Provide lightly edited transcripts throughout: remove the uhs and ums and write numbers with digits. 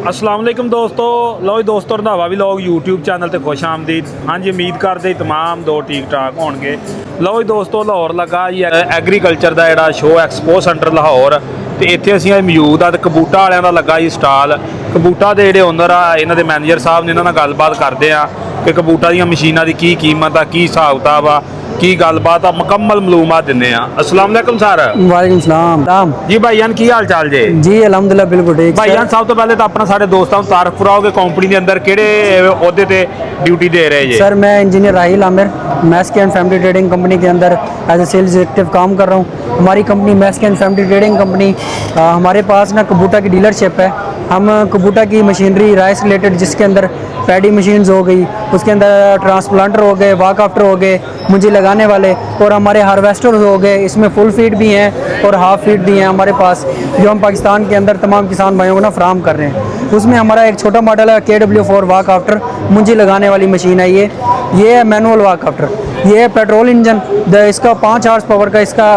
अस्सलाम वालेकुम दोस्तों। लो जी दोस्तों, रंधावा व्लॉग यूट्यूब चैनल ते खुश आमदीद। हाँ जी, उम्मीद करते तमाम दो ठीक ठाक होणगे। लो जी दोस्तों, लाहौर लगा जी एग्रीकल्चर का जोड़ा शो एक्सपो सेंटर लाहौर, तो इत्थे असीं मौजूद आ। कबूटा वालियां दा लगा जी स्टाल। कबूटा के जोड़े ओनर आ, इन्हां दे मैनेजर साहब ने, इन्हां नाल गलबात करते हैं कि कबूटा दी मशीनां दी की कीमत आ, की हिसाब किताब आ, की गलबात आ, मुकम्मल मालूमात दिंदे आ। अस्सलाम वालेकुम सर। वालेकुम सलाम जी भाईजान, की हाल चाल जे? जी अल्हम्दुलिल्लाह बिल्कुल ठीक। भाईजान सब तो पहले तो अपना सारे दोस्तों को तारफ कराओगे, कंपनी के अंदर किहड़े ओहदे ते ड्यूटी दे रहे जी? सर मैं engineer Rahil Aamir मैस्क and family trading company के अंदर एज ए सेल्स एग्जीक्यूटिव काम कर रहा हूँ। हमारी company मैस्क and family trading company, हमारे पास ना कबूटा की डीलरशिप है। हम कबूटा की मशीनरी राइस रिलेटेड, जिसके अंदर पैडी मशीन्स हो गई, उसके अंदर ट्रांसप्लांटर हो गए, वाक आफ्टर हो गए, मुझे लगाने वाले, और हमारे हार्वेस्टर हो गए। इसमें फुल फीड भी हैं और हाफ फीड भी हैं हमारे पास, जो हम पाकिस्तान के अंदर तमाम किसान भाइयों को ना फराहम कर रहे हैं। उसमें हमारा एक छोटा मॉडल है KW4 वाक आफ्टर, मुझे लगाने वाली मशीन है ये है मैनुअल वाक आफ्टर। ये है पेट्रोल इंजन, इसका 5 हॉर्स पावर का इसका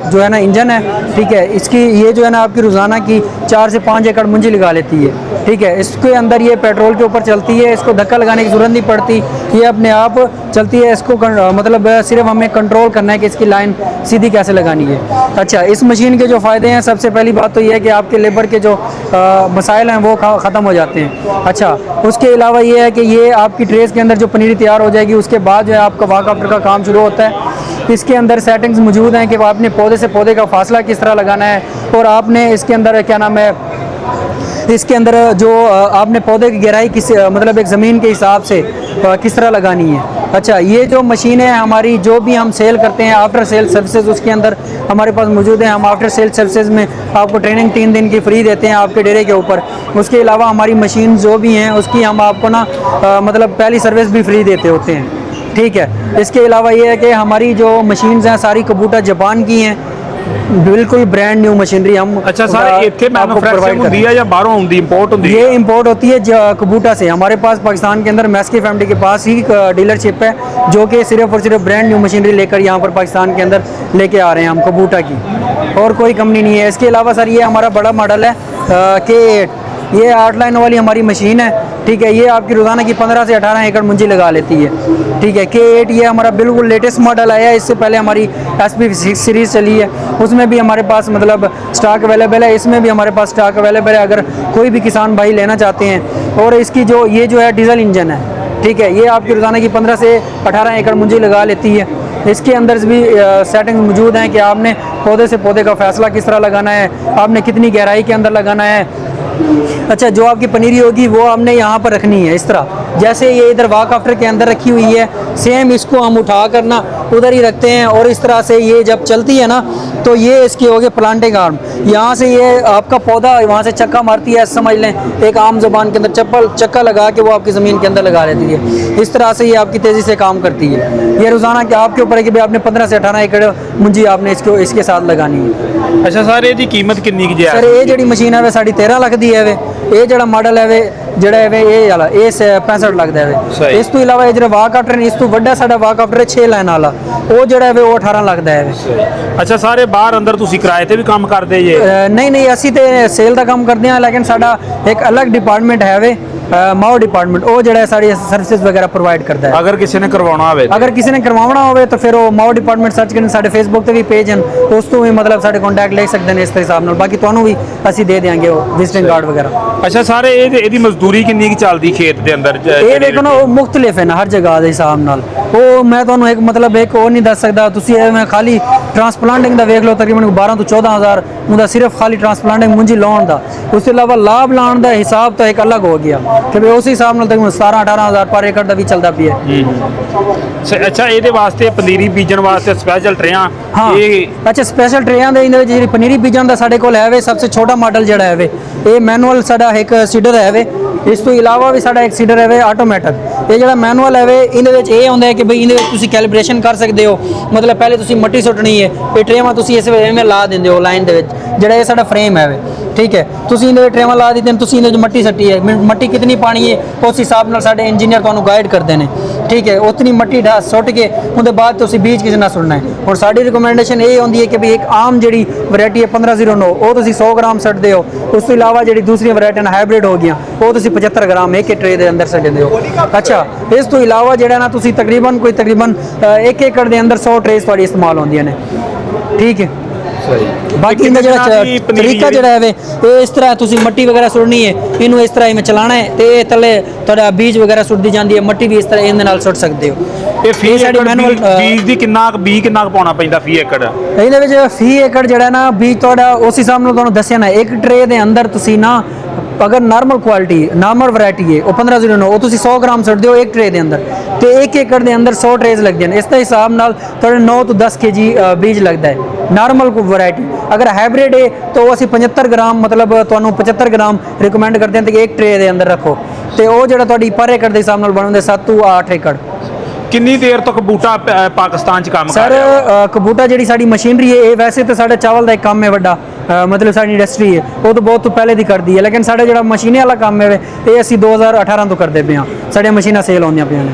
जो है ना इंजन है। ठीक है, इसकी ये जो है ना आपकी रोज़ाना की 4 से 5 एकड़ मुंजी लगा लेती है। ठीक है, इसके अंदर ये पेट्रोल के ऊपर चलती है, इसको धक्का लगाने की ज़रूरत नहीं पड़ती, ये अपने आप चलती है। इसको मतलब सिर्फ हमें कंट्रोल करना है कि इसकी लाइन सीधी कैसे लगानी है। अच्छा, इस मशीन के जो फ़ायदे हैं, सबसे पहली बात तो ये है कि आपके लेबर के जो मसाइल हैं वो ख़त्म हो जाते हैं। अच्छा, उसके अलावा ये है कि ये आपकी ट्रेस के अंदर जो पनीरी तैयार हो जाएगी, उसके बाद जो है आपका वाक आफ्टर का काम शुरू होता है। इसके अंदर सेटिंग्स मौजूद हैं कि आपने पौधे से पौधे का फासला किस तरह लगाना है, और आपने इसके अंदर क्या नाम है, इसके अंदर जो आपने पौधे की गहराई किस मतलब एक ज़मीन के हिसाब से किस तरह लगानी है। अच्छा, ये जो मशीनें हमारी जो भी हम सेल करते हैं, आफ्टर सेल सर्विसेज उसके अंदर हमारे पास मौजूद हैं। हम आफ्टर सेल सर्विसेज में आपको ट्रेनिंग 3 दिन की फ्री देते हैं आपके डेरे के ऊपर। उसके अलावा हमारी मशीन जो भी हैं उसकी हम आपको ना मतलब पहली सर्विस भी फ्री देते होते हैं। ठीक है, इसके अलावा ये है कि हमारी जो मशीन्स हैं सारी कबूटा जापान की हैं, बिल्कुल ब्रांड न्यू मशीनरी हम। अच्छा सर, इत्थे मैन्युफैक्चरिंग होती है या बाहरों होती है, इंपोर्ट होती है? ये इंपोर्ट होती है कबूटा से। हमारे पास पाकिस्तान के अंदर मैस्की फैमिली के पास ही डीलरशिप है, जो कि सिर्फ और सिर्फ ब्रांड न्यू मशीनरी लेकर यहाँ पर पाकिस्तान के अंदर लेके आ रहे हैं हम कबूटा की, और कोई कंपनी नहीं है। इसके अलावा सर ये हमारा बड़ा मॉडल है K8, ये 8 लाइन वाली हमारी मशीन है। ठीक है, ये आपकी रोज़ाना की 15 से 18 एकड़ मुंजी लगा लेती है। ठीक है, K8 ये हमारा बिल्कुल लेटेस्ट मॉडल आया है। इससे पहले हमारी SP6 सीरीज़ चली है, उसमें भी हमारे पास मतलब स्टॉक अवेलेबल है, इसमें भी हमारे पास स्टॉक अवेलेबल है अगर कोई भी किसान भाई लेना चाहते हैं। और इसकी जो ये जो है डीजल इंजन है। ठीक है, ये आपकी रोज़ाना की 15 से 18 एकड़ मुंजी लगा लेती है। इसके अंदर भी सेटिंग मौजूद हैं कि आपने पौधे से पौधे का फैसला किस तरह लगाना है, आपने कितनी गहराई के अंदर लगाना है। अच्छा, जो आपकी पनीरी होगी वो हमने यहाँ पर रखनी है इस तरह, जैसे ये इधर वाक आफ्टर के अंदर रखी हुई है, सेम इसको हम उठा कर ना उधर ही रखते हैं, और इस तरह से ये जब चलती है ना तो ये इसके हो गए प्लांटिंग आर्म। यहाँ से ये आपका पौधा वहाँ से चक्का मारती है, समझ लें एक आम ज़बान के अंदर चक्का लगा के वो आपकी ज़मीन के अंदर लगा लेती है। इस तरह से ये आपकी तेज़ी से काम करती है। ये रोज़ाना के आपके ऊपर है कि भाई आपने 15 से 18 एकड़ मुंजी आपने इसके साथ लगानी है। अच्छा सर, ये कीमत कितनी की सर ये जी मशीन है 13.5 लाख की है। ये जो मॉडल है ਜਿਹੜਾ ਇਹ ਵਾਲਾ ਇਹ 65 ਲੱਖ ਦਾ ਹੈ। ਇਸ ਤੋਂ ਇਲਾਵਾ ਇਹ ਜਿਹੜਾ ਵਾਕ ਆਫਟਰ ਇਸ ਤੋਂ ਵੱਡਾ ਸਾਡਾ ਵਾਕ ਆਫਟਰ 6 ਲਾਈਨ ਵਾਲਾ, ਉਹ ਜਿਹੜਾ ਹੈ ਉਹ 18 ਲੱਖ ਦਾ ਹੈ। ਅੱਛਾ, ਸਾਰੇ ਬਾਹਰ ਅੰਦਰ ਤੁਸੀਂ ਕਿਰਾਏ ਤੇ ਵੀ ਕੰਮ ਕਰਦੇ ਜੇ? ਨਹੀਂ ਅਸੀਂ ਤੇ ਸੇਲ ਦਾ ਕੰਮ ਕਰਦੇ ਹਾਂ, ਲੇਕਿਨ ਸਾਡਾ ਇੱਕ ਅਲੱਗ ਡਿਪਾਰਟਮੈਂਟ ਹੈ ਵੇ ਮਾਓ ਡਿਪਾਰਟਮੈਂਟ, ਉਹ ਜਿਹੜਾ ਸਾਡੀ ਸਰਵਿਸਿਜ਼ ਵਗੈਰਾ ਪ੍ਰੋਵਾਈਡ ਕਰਦਾ ਹੈ। ਅਗਰ ਕਿਸੇ ਨੇ ਕਰਵਾਉਣਾ ਹੋਵੇ ਤਾਂ ਫਿਰ ਉਹ ਮਾਓ ਡਿਪਾਰਟਮੈਂਟ ਸਰਚ ਕਰਨ, ਸਾਡੇ ਫੇਸਬੁੱਕ ਤੇ ਵੀ ਪੇਜ ਹਨ, ਉਸ ਤੋਂ ਵੀ ਮਤਲਬ ਸਾਡੇ ਕੰਟੈਕਟ ਲੈ ਸਕਦੇ ਨੇ ਇਸ ਹਿਸਾਬ ਨਾਲ। ਬਾਕੀ ਤੁਹਾਨੂੰ ਵੀ ਅਸੀਂ ਦੇ ਦੇਵਾਂਗੇ ਉਹ ਵਿਜ਼ਿਟਿੰਗ ਕਾਰਡ ਵਗੈਰਾ। ਅੱਛਾ ਸਰ, ਇਹਦੀ ਮਜ਼ਦੂਰੀ ਕਿੰਨੀ ਕੀ ਚੱਲਦੀ ਖੇਤ ਦੇ ਅੰਦਰ? ਇਹ ਦੇਖੋ ਨਾ, ਉਹ ਮੁਖਤਲਿਫ ਹੈ ਨਾ ਹਰ ਜਗ੍ਹਾ ਦੇ ਹਿਸਾਬ ਨਾਲ। ਉਹ ਮੈਂ ਤੁਹਾਨੂੰ ਇੱਕ ਮਤਲਬ ਇੱਕ ਉਹ ਨਹੀਂ ਦੱਸ ਸਕਦਾ। ਤੁਸੀਂ ਐਵੇਂ ਖਾਲੀ ਟਰਾਂਸਪਲਾਂਟਿੰਗ ਦਾ ਵੇਖ ਲਓ, ਤਕਰੀਬਨ 12 ਤੋਂ 14,000 ਉਹਦਾ ਸਿਰਫ ਖਾਲੀ ਟਰਾਂਸਪਲਾਂਟਿੰਗ ਮੁੰਜੀ ਲਾਉਣ ਦਾ। ਉਸ ਤੋਂ ਇਲਾਵਾ ਲਾਭ ਲਾਉਣ ਦਾ ਹਿਸਾਬ ਤਾਂ ਇੱਕ ਅਲੱਗ ਹੋ ਗਿਆ ਕਿ ਵੀ ਉਸ ਹਿਸਾਬ ਨਾਲ ਤਕਰੀਬਨ 17-18,000 ਪਰ ਏਕੜ ਦਾ ਵੀ ਚੱਲਦਾ ਪਿਆ। ਅੱਛਾ, ਇਹਦੇ ਵਾਸਤੇ ਪਨੀਰੀ ਬੀਜਣ ਵਾਸਤੇ ਸਪੈਸ਼ਲ ਟਰੇਆਂ? ਹਾਂ, ਅੱਛਾ ਸਪੈਸ਼ਲ ਟਰੇਆਂ ਦੇ ਇਹਦੇ ਜਿਹੜੀ ਪਨੀਰੀ ਬੀਜਣ ਦਾ ਸਾਡੇ ਕੋਲ ਹੈ ਵੇ ਸਭ ਤੋਂ ਛੋਟਾ ਮਾਡਲ ਜਿਹੜਾ ਹੈ ਵੇ ਇਹ ਮੈਨੂਅਲ ਸਾਡਾ ਇੱਕ ਸੀਡਰ ਹੈ ਵੇ। ਇਸ ਤੋਂ ਇਲਾਵਾ ਵੀ ਸਾਡਾ ਇੱਕ ਸੀਡਰ ਹੈ ਵੇ ਆਟੋਮੈਟਿਕ। ਇਹ ਜਿਹੜਾ ਮੈਨੂਅਲ ਹੈ ਵੇ ਇਹਦੇ ਵਿੱਚ ਇਹ ਹੁੰਦਾ ਹੈ ਕਿ ਬਈ ਇਹਦੇ ਵਿੱਚ ਤੁਸੀਂ ਕੈਲੀਬ੍ਰੇਸ਼ਨ ਕਰ ਸਕਦੇ ਹੋ। ਮਤਲਬ ਪਹਿਲੇ ਤੁਸੀਂ ਮੱਟੀ ਸੁੱਟਣੀ ਹੈ, ਇਹ ਟਰੇਆਂ ਤੁਸੀਂ ਇਸ ਵੇਲੇ ਲਾ ਦਿੰਦੇ ਹੋ ਲਾਈਨ ਦੇ ਵਿੱਚ, ਜਿਹੜਾ ਇਹ ਸਾਡਾ ਫਰੇਮ ਹੈ ਵੇ ठीक है ਤੁਸੀਂ ਇਹਦੇ ਟਰੇਵਾਂ ਲਾ ਦਿੱਤੇ ਨੇ ਤੁਸੀਂ ਇਹਦੇ 'ਚ ਮਿੱਟੀ ਸੱਟੀ ਹੈ ਮਿੱਟੀ ਕਿਤਨੀ ਪਾਣੀ ਹੈ ਉਸ ਹਿਸਾਬ ਨਾਲ ਸਾਡੇ ਇੰਜੀਨੀਅਰ ਤੁਹਾਨੂੰ ਗਾਈਡ ਕਰਦੇ ਨੇ ਠੀਕ ਹੈ ਉਤਨੀ ਮਿੱਟੀ ਢਾ ਸੁੱਟ ਕੇ ਉਹਦੇ ਬਾਅਦ ਤੁਸੀਂ ਬੀਜ ਕਿਸੇ ਨਾਲ ਸੁੱਟਣਾ ਹੈ ਹੁਣ ਸਾਡੀ ਰਿਕਮੈਂਡੇਸ਼ਨ ਇਹ ਹੁੰਦੀ ਹੈ ਕਿ ਵੀ ਇੱਕ ਆਮ ਜਿਹੜੀ ਵੈਰਾਈਟੀ ਹੈ 1509 ਉਹ ਤੁਸੀਂ 100 ਗ੍ਰਾਮ ਸੁੱਟਦੇ ਹੋ ਉਸ ਤੋਂ ਇਲਾਵਾ ਜਿਹੜੀ ਦੂਸਰੀਆਂ ਵੈਰਾਈਟੀਆਂ ਹਾਈਬ੍ਰਿਡ ਹੋ ਗਈਆਂ ਉਹ ਤੁਸੀਂ 75 ਗ੍ਰਾਮ ਇੱਕ ਟਰੇ ਦੇ ਅੰਦਰ ਸੁੱਟਦੇ ਹੋ ਅੱਛਾ ਇਸ ਤੋਂ ਇਲਾਵਾ ਜਿਹੜਾ ਨਾ ਤੁਸੀਂ ਤਕਰੀਬਨ 1 ਏਕੜ ਦੇ ਅੰਦਰ 100 ਟਰੇਸ ਤੁਹਾਡੀ ਇਸਤੇਮਾਲ ਹੁੰਦੀਆਂ ਨੇ ਠੀਕ ਹੈ ਸਹੀ ਬਾਕੀ ਇਹਦਾ ਜਿਹੜਾ ਤਰੀਕਾ ਜਿਹੜਾ ਹੈ ਇਹ ਇਸ ਤਰ੍ਹਾਂ ਤੁਸੀਂ ਮਿੱਟੀ ਵਗੈਰਾ ਸੁੱਟਣੀ ਹੈ ਇਹਨੂੰ ਇਸ ਤਰ੍ਹਾਂ ਇਵੇਂ ਚਲਾਣਾ ਹੈ ਤੇ ਇਹ ਥੱਲੇ ਤੁਹਾਡਾ ਬੀਜ ਵਗੈਰਾ ਸੁੱਟਦੀ ਜਾਂਦੀ ਹੈ ਮਿੱਟੀ ਵੀ ਇਸ ਤਰ੍ਹਾਂ ਇਹਦੇ ਨਾਲ ਸੁੱਟ ਸਕਦੇ ਹੋ ਇਹ ਫੀ ਏਕੜ ਬੀਜ ਦੀ ਕਿੰਨਾ ਕੁ ਪਾਉਣਾ ਪੈਂਦਾ ਫੀ ਏਕੜ ਇਹਦੇ ਵਿੱਚ ਫੀ ਏਕੜ ਜਿਹੜਾ ਨਾ ਬੀਜ ਤੁਹਾਡਾ ਉਸ ਹਿਸਾਬ ਨਾਲ ਤੁਹਾਨੂੰ ਦੱਸਿਆ ਨਾ ਇੱਕ ਟਰੇ ਦੇ ਅੰਦਰ ਤੁਸੀਂ ਨਾ ਅਗਰ ਨਾਰਮਲ ਕੁਆਲਿਟੀ ਨਾਰਮਲ ਵੈਰਾਈਟੀ ਹੈ ਉਹ 1509 ਉਹ ਤੁਸੀਂ 100 ਗ੍ਰਾਮ ਸੁੱਟਦੇ ਹੋ ਇੱਕ ਟਰੇ ਦੇ ਅੰਦਰ ਤੇ 1 ਏਕੜ ਦੇ ਅੰਦਰ 100 ਟਰੇਜ਼ ਲੱਗਦੀਆਂ ਨੇ ਇਸ ਦੇ ਹਿਸਾਬ ਨਾਲ ਤੁਹਾਡੇ 9 ਤੋਂ 10 kg ਬੀਜ ਲੱਗਦਾ ਹੈ ਨਾਰਮਲ ਵੈਰਾਈਟੀ ਅਗਰ ਹਾਈਬ੍ਰਿਡ ਹੈ ਤਾਂ ਉਹ ਅਸੀਂ 75 ਗ੍ਰਾਮ ਮਤਲਬ ਤੁਹਾਨੂੰ 75 ਗ੍ਰਾਮ ਰਿਕਮੈਂਡ ਕਰਦੇ ਹਾਂ ਕਿ ਇੱਕ ਟਰੇ ਦੇ ਅੰਦਰ ਰੱਖੋ ਤੇ ਉਹ ਜਿਹੜਾ ਤੁਹਾਡੀ ਪਰ ਏਕੜ ਦੇ ਹਿਸਾਬ ਨਾਲ ਬਣਦੇ 7 ਤੋਂ 8 ਏਕੜ ਕਿੰਨੀ ਦੇਰ ਤੋਂ ਕਬੂਟਾ ਪਾਕਿਸਤਾਨ ਚ ਕੰਮ ਕਰ ਸਰ ਰਿਹਾ ਕਬੂਟਾ ਜਿਹੜੀ ਸਾਡੀ ਮਸ਼ੀਨਰੀ ਹੈ ਇਹ ਵੈਸੇ ਤਾਂ ਸਾਡਾ ਚਾਵਲ ਦਾ ਇੱਕ ਕੰਮ ਹੈ ਵੱਡਾ ਮਤਲਬ ਸਾਡੀ ਇੰਡਸਟਰੀ ਹੈ ਉਹ ਤਾਂ ਬਹੁਤ ਤੋਂ ਪਹਿਲੇ ਦੀ ਕਰਦੀ ਹੈ ਲੇਕਿਨ ਸਾਡਾ ਜਿਹੜਾ ਮਸ਼ੀਨੇ ਵਾਲਾ ਕੰਮ ਹੈ ਇਹ ਅਸੀਂ 2018 ਤੋਂ ਕਰਦੇ ਪਏ ਹਾਂ ਸਾਡੀਆਂ ਮਸ਼ੀਨਾਂ ਸੇਲ ਹੁੰਦੀਆਂ ਪਈਆਂ ਨੇ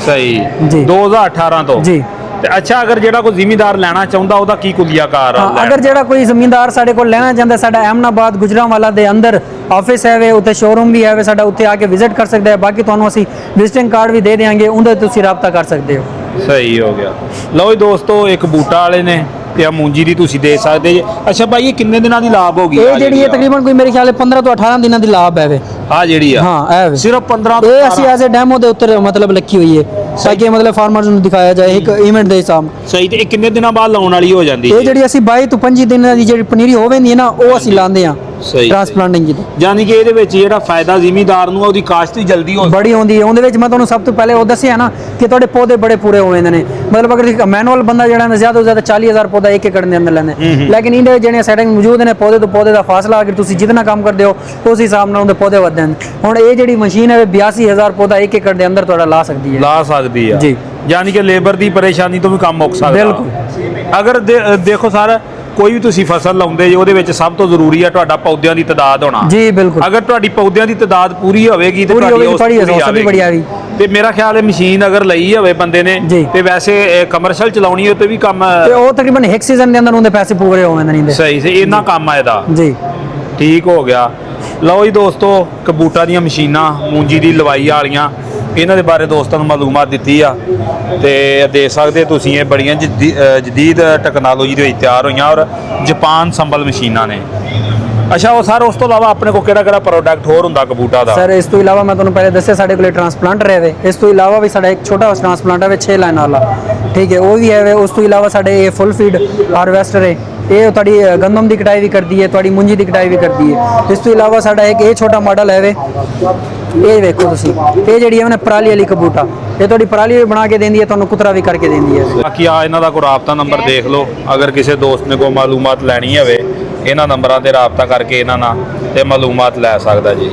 ਸਹੀ ਜੀ 2018 ਤੋਂ ਜੀ ਤੇ ਅੱਛਾ ਅਗਰ ਜਿਹੜਾ ਕੋਈ ਜ਼ਿਮੀਂਦਾਰ ਲੈਣਾ ਚਾਹੁੰਦਾ ਉਹਦਾ ਕੀ ਕੁਲੀਆਕਾਰ ਹਾਂ ਅਗਰ ਜਿਹੜਾ ਕੋਈ ਜ਼ਮੀਂਦਾਰ ਸਾਡੇ ਕੋਲ ਲੈਣਾ ਚਾਹੁੰਦਾ ਸਾਡਾ ਅਹਿਮਦਾਬਾਦ ਗੁਜਰਾਂਵਾਲਾ ਦੇ ਅੰਦਰ ਆਫਿਸ ਹੈ ਵੇ ਉੱਥੇ ਸ਼ੋਰੂਮ ਵੀ ਹੈ ਵੇ ਸਾਡਾ ਉੱਥੇ ਆ ਕੇ ਵਿਜ਼ਿਟ ਕਰ ਸਕਦਾ ਹੈ ਬਾਕੀ ਤੁਹਾਨੂੰ ਅਸੀਂ ਵਿਜ਼ਿਟਿੰਗ ਕਾਰਡ ਵੀ ਦੇ ਦੇਵਾਂਗੇ ਉਹਦੇ ਤੇ ਤੁਸੀਂ ਰਾਬਤਾ ਕਰ ਸਕਦੇ ਹੋ ਸਹੀ ਹੋ ਗਿਆ ਲਓ ਜੀ ਦੋਸਤੋ ਇੱਕ ਬੂਟਾ ਵਾਲੇ ਨੇ ਤੇ ਆ ਮੂੰਜੀ ਦੀ ਤੁਸੀਂ ਦੇ ਸਕਦੇ ਜੀ ਅੱਛਾ ਭਾਈ ਇਹ ਕਿੰਨੇ ਦਿਨਾਂ ਦੀ ਲਾਭ ਹੋਗੀ ਇਹ ਜਿਹੜੀ ਹੈ ਤਕਰੀਬਨ ਕੋਈ ਮੇਰੇ ਖਿਆਲ 15 ਤੋਂ 18 ਦਿਨਾਂ ਦੀ ਲਾਭ ਹੈ ਵੇ ਆ ਜਿਹੜੀ ਆ ਹਾਂ ਇਹ ਵੇ ਸਿਰਫ 15 ਤੋਂ ਇਹ ਅਸੀਂ ਐਜ਼ ਅ ਡੈਮੋ ਦੇ ਉੱਤੇ ਮਤਲਬ ਲਿਖੀ ਹੋਈ ਹੈ ਤਾਂ ਕਿ ਮਤਲਬ ਫਾਰਮਰਸ ਨੂੰ ਦਿਖਾਇਆ ਜਾਏ ਇੱਕ ਇਵੈਂਟ ਦੇ ਹਿਸਾਬ ਸਹੀ ਤੇ ਇਹ ਕਿੰਨੇ ਦਿਨਾਂ ਬਾਅਦ ਲਾਉਣ ਵਾਲੀ ਹੋ ਜਾਂਦੀ ਇਹ ਜਿਹੜੀ ਅਸੀਂ 22 ਤੋਂ 25 ਦਿਨਾਂ ਦੀ ਜਿਹੜੀ ਪਨੀਰੀ ਹੋਵੇਂਦੀ ਹੈ ਨਾ ਉਹ ਅਸੀਂ ਲਾਉਂਦੇ ਆ ਸਹੀ ਟ੍ਰਾਂਸਪਲਾਂਟਿੰਗ ਦੀ ਯਾਨੀ ਕਿ ਇਹਦੇ ਵਿੱਚ ਜਿਹੜਾ ਫਾਇਦਾ ਜ਼ਿਮੀਂਦਾਰ ਨੂੰ ਉਹਦੀ ਕਾਸ਼ਤ ਵੀ ਜਲਦੀ ਹੋ ਬੜੀ ਹੁੰਦੀ ਹੈ ਉਹਦੇ ਵਿੱਚ ਮੈਂ ਤੁਹਾਨੂੰ ਸਭ ਤੋਂ ਪਹਿਲੇ ਉਹ ਦੱਸਿਆ ਨਾ ਕਿ ਤੁਹਾਡੇ ਪੌਦੇ ਬੜੇ ਪੂਰੇ ਹੋ ਜਾਂਦੇ ਨੇ ਮਤਲਬ ਅਗਰ ਮੈਨੂਅਲ ਬੰਦਾ ਜਿਹੜਾ ਨਾ ਜ਼ਿਆਦਾ ਤੋਂ ਜ਼ਿਆਦਾ 40000 ਪੌਦਾ ਇੱਕ ਏਕੜ ਦੇ ਅੰਦਰ ਲੈਂਦੇ ਲੇਕਿਨ ਇਹਦੇ ਜਿਹੜੇ ਸੈਟਿੰਗ ਮੌਜੂਦ ਨੇ ਪੌਦੇ ਤੋਂ ਪੌਦੇ ਦਾ ਫਾਸਲਾ ਅਗਰ ਤੁਸੀਂ ਜਿੰਨਾ ਕੰਮ ਕਰਦੇ ਹੋ ਉਸ ਹਿਸਾਬ ਨਾਲ ਉਹਦੇ ਪੌਦੇ ਵੱਧਦੇ ਨੇ ਹੁਣ ਇਹ ਜਿਹੜੀ ਮਸ਼ੀਨ ਹੈ 82000 ਪੌਦਾ ਇੱਕ ਏਕੜ ਦੇ ਅੰਦਰ ਤੁਹਾਡਾ ਲਾ ਸਕਦੀ ਹੈ ਜੀ ਯਾਨੀ ਕਿ ਲੇਬਰ ਦੀ ਪਰੇਸ਼ਾਨੀ ਤੋਂ ਵੀ ਕੰਮ ਮੁੱਕ ਸਕਦਾ ਬਿਲਕੁਲ ਅਗਰ ਦੇਖੋ ਸਰ ਕੋਈ ਵੀ ਤੁਸੀਂ ਫਸਲ ਲਾਉਂਦੇ ਜੀ ਉਹਦੇ ਵਿੱਚ ਸਭ ਤੋਂ ਜ਼ਰੂਰੀ ਹੈ ਤੁਹਾਡਾ ਪੌਦਿਆਂ ਦੀ ਤਾਦਾਦ ਹੋਣਾ ਜੀ ਬਿਲਕੁਲ ਅਗਰ ਤੁਹਾਡੀ ਪੌਦਿਆਂ ਦੀ ਤਾਦਾਦ ਪੂਰੀ ਹੋਵੇਗੀ ਤੇ ਤੁਹਾਡੀ ਔਸਤ ਵੀ ਬੜੀ ਆਵੇਗੀ ਤੇ ਮੇਰਾ ਖਿਆਲ ਹੈ ਮਸ਼ੀਨ ਅਗਰ ਲਈ ਹੋਵੇ ਬੰਦੇ ਨੇ ਤੇ ਵੈਸੇ ਕਮਰਸ਼ੀਅਲ ਚਲਾਉਣੀ ਹੋਵੇ ਤੇ ਵੀ ਕੰਮ ਤੇ ਉਹ ਤਕਰੀਬਨ ਇੱਕ ਸੀਜ਼ਨ ਦੇ ਅੰਦਰ ਉਹਦੇ ਪੈਸੇ ਪੂਰੇ ਹੋ ਜਾਂਦੇ ਨੇ ਸਹੀ ਇੰਨਾ ਕੰਮ ਆ ਇਹਦਾ ਜੀ ਠੀਕ ਹੋ ਗਿਆ ਲਓ ਜੀ ਦੋਸਤੋ ਕਬੂਟਾ ਦੀਆਂ ਮਸ਼ੀਨਾਂ ਮੂੰਜੀ ਦੀ ਲਵਾਈ ਵਾਲੀਆਂ ਇਹਨਾਂ ਦੇ ਬਾਰੇ ਦੋਸਤਾਂ ਨੂੰ ਮਾਲੂਮਾਤ ਦਿੱਤੀ ਆ ਤੇ ਦੇਖ ਸਕਦੇ ਤੁਸੀਂ ਇਹ ਬੜੀਆਂ ਜਦੀਦ ਟੈਕਨੋਲੋਜੀ ਦੇ ਵਿੱਚ ਤਿਆਰ ਹੋਈਆਂ ਔਰ ਜਾਪਾਨ ਸੰਭਲ ਮਸ਼ੀਨਾਂ ਨੇ ਅੱਛਾ ਉਹ ਸਰ ਉਸ ਤੋਂ ਇਲਾਵਾ ਆਪਣੇ ਕੋਲ ਕਿਹੜਾ ਪ੍ਰੋਡਕਟ ਹੋਰ ਹੁੰਦਾ ਕਬੂਟਾ ਦਾ ਸਰ ਇਸ ਤੋਂ ਇਲਾਵਾ ਮੈਂ ਤੁਹਾਨੂੰ ਪਹਿਲੇ ਦੱਸਿਆ ਸਾਡੇ ਕੋਲੇ ਟ੍ਰਾਂਸਪਲਾਂਟਰ ਹੈ ਵੇ ਇਸ ਤੋਂ ਇਲਾਵਾ ਵੀ ਸਾਡਾ ਇੱਕ ਛੋਟਾ ਟ੍ਰਾਂਸਪਲਾਂਟਰ ਹੈ 6 ਲਾਈਨ ਵਾਲਾ ਠੀਕ ਹੈ ਉਹ ਵੀ ਹੈ ਵੇ ਉਸ ਤੋਂ ਇਲਾਵਾ ਸਾਡੇ ਇਹ ਫੁੱਲ ਫੀਡ ਹਾਰਵੈਸਟਰ ਹੈ ਇਹ ਤੁਹਾਡੀ ਗੰਦਮ ਦੀ ਕਟਾਈ ਵੀ ਕਰਦੀ ਹੈ ਤੁਹਾਡੀ ਮੂੰਜੀ ਦੀ ਕਟਾਈ ਵੀ ਕਰਦੀ ਹੈ ਇਸ ਤੋਂ ਇਲਾਵਾ ਸਾਡਾ ਇੱਕ ਇਹ ਛੋਟਾ ਮਾਡਲ ਹੈ ਵੇ ਇਹ ਵੇਖੋ ਤੁਸੀਂ ਇਹ ਜਿਹੜੀ ਹੈ ਨਾ ਪਰਾਲੀ ਵਾਲੀ ਕਬੂਟਾ ਇਹ ਤੁਹਾਡੀ ਪਰਾਲੀ ਵੀ ਬਣਾ ਕੇ ਦਿੰਦੀ ਹੈ ਤੁਹਾਨੂੰ ਕੁਤਰਾ ਵੀ ਕਰਕੇ ਦਿੰਦੀ ਹੈ ਬਾਕੀ ਆ ਇਹਨਾਂ ਦਾ ਕੋਈ ਰਾਬਤਾ ਨੰਬਰ ਦੇਖ ਲਓ ਅਗਰ ਕਿਸੇ ਦੋਸਤ ਨੇ ਕੋਈ ਮਾਲੂਮਾਤ ਲੈਣੀ ਹੋਵੇ ਇਹਨਾਂ ਨੰਬਰਾਂ ਤੇ ਰਾਬਤਾ ਕਰਕੇ ਇਹਨਾਂ ਨਾਲ ਤੇ ਮਾਲੂਮਾਤ ਲੈ ਸਕਦਾ ਜੀ